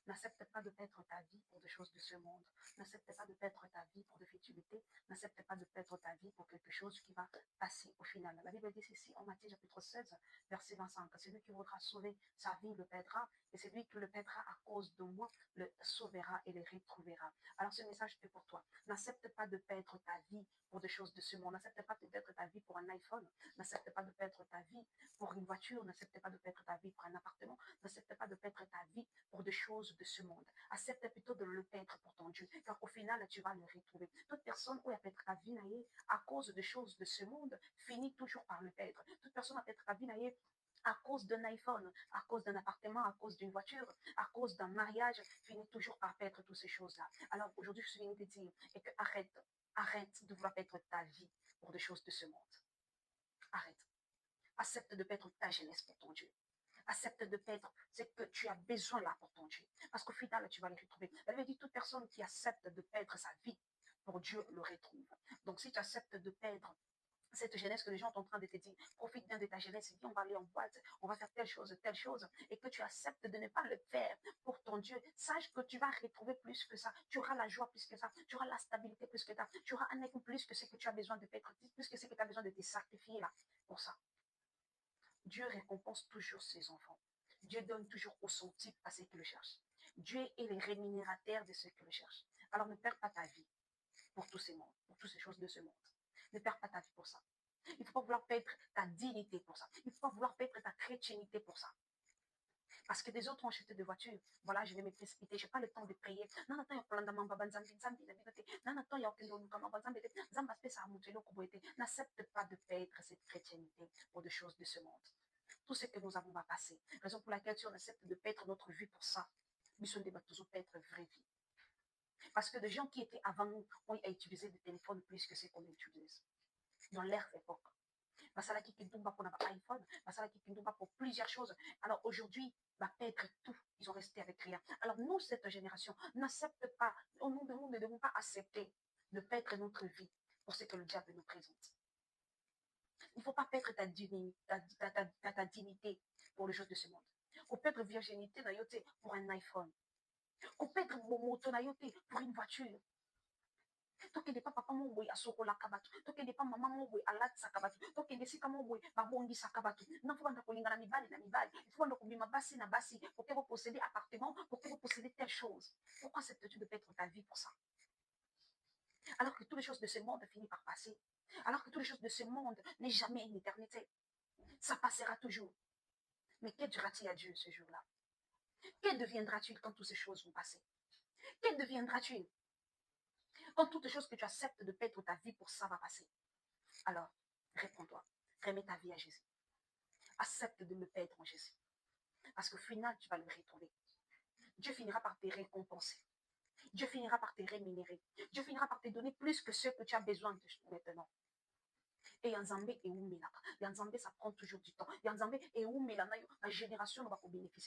N'accepte pas de perdre ta vie pour des choses de ce monde. N'accepte pas de perdre ta vie pour de futilité. N'accepte pas de perdre ta vie pour quelque chose qui va passer au final. La Bible dit ceci en Matthieu chapitre 16, verset 25. Celui qui voudra sauver sa vie le perdra, et celui qui le perdra à cause de moi le sauvera et le retrouvera. Alors ce message est pour toi. N'accepte pas de perdre ta vie pour des choses de ce monde. N'accepte pas de perdre ta vie pour un iPhone. N'accepte pas de perdre ta vie pour une voiture. N'accepte pas de perdre ta vie pour un appartement. N'accepte pas de perdre ta vie pour des choses de ce monde. Accepte plutôt de le perdre pour ton Dieu, car au final, tu vas le retrouver. Toute personne qui a perdu ta vie à cause de choses de ce monde finit toujours par le perdre. Toute personne a perdu ta vie à cause d'un iPhone, à cause d'un appartement, à cause d'une voiture, à cause d'un mariage, finit toujours par perdre toutes ces choses-là. Alors aujourd'hui, je suis venue te dire et que arrête de vouloir perdre ta vie pour des choses de ce monde. Arrête. Accepte de perdre ta jeunesse pour ton Dieu. Accepte de perdre ce que tu as besoin là pour ton Dieu. Parce qu'au final, tu vas le retrouver. Elle veut dire toute personne qui accepte de perdre sa vie pour Dieu le retrouve. Donc si tu acceptes de perdre cette jeunesse que les gens sont en train de te dire, profite bien de ta jeunesse, viens, on va aller en boîte, on va faire telle chose, et que tu acceptes de ne pas le faire pour ton Dieu, sache que tu vas retrouver plus que ça, tu auras la joie plus que ça, tu auras la stabilité plus que ça, tu auras un écho plus que ce que tu as besoin de perdre, plus que ce que tu as besoin de te sacrifier là, pour ça. Dieu récompense toujours ses enfants. Dieu donne toujours au centime à ceux qui le cherchent. Dieu est le rémunérateur de ceux qui le cherchent. Alors ne perds pas ta vie pour tous ces mondes, pour toutes ces choses de ce monde. Ne perds pas ta vie pour ça. Il ne faut pas vouloir perdre ta dignité pour ça. Il ne faut pas vouloir perdre ta chrétienté pour ça. Parce que des autres ont acheté des voitures. Voilà, je vais me précipiter. Je n'ai pas le temps de prier. Non, attends, il y a plein de mamans, non, attends, il y a aucun n'accepte pas de perdre cette chrétienté pour des choses de ce monde. Tout ce que nous avons va passer. Raison pour laquelle tu acceptes de perdre notre vie pour ça. Nous sommes toujours perdre vraie vie. Parce que des gens qui étaient avant nous ont utilisé des téléphones plus que ce qu'on utilise dans leur époque. Basala qui kindumba pour un iPhone, basala qui kindumba pour plusieurs choses. Alors aujourd'hui, perdre tout, ils ont resté avec rien. Alors nous, cette génération, n'accepte pas, nous ne devons pas accepter de perdre notre vie pour ce que le diable nous présente. Il ne faut pas perdre ta dignité pour les choses de ce monde. Ou perdre virginité pour un iPhone. Ou perdre moto pour une voiture. Tokende pa papa mo boy asokolaka bato, tokende pa mama mo boy alatisaka bato, tokende sika mo boy babongisaka bato. Non, faut pas kolingana mibali na mibali, il faut pas kobima basi na basi pour que vous possédez appartement, pour que vous possédez telle chose. Pourquoi acceptes-tu de perdre ta vie pour ça? Alors que toutes les choses de ce monde finissent par passer. Alors que toutes les choses de ce monde n'est jamais une éternité. Ça passera toujours. Mais que dira-t-il à Dieu ce jour-là? Que deviendra-t-il quand toutes ces choses vont passer? Que deviendra-t-il quand toutes les choses que tu acceptes de perdre ta vie pour ça va passer? Alors, réponds-toi. Remets ta vie à Jésus. Accepte de le perdre en Jésus. Parce qu'au final, tu vas le retrouver. Dieu finira par te récompenser. Dieu finira par te rémunérer. Dieu finira par te donner plus que ce que tu as besoin de maintenant. Et Yanzambe et Oumelaka. Yanzambe, ça prend toujours du temps. Yanzambe et Oumelana, la génération ne va pas bénéficier.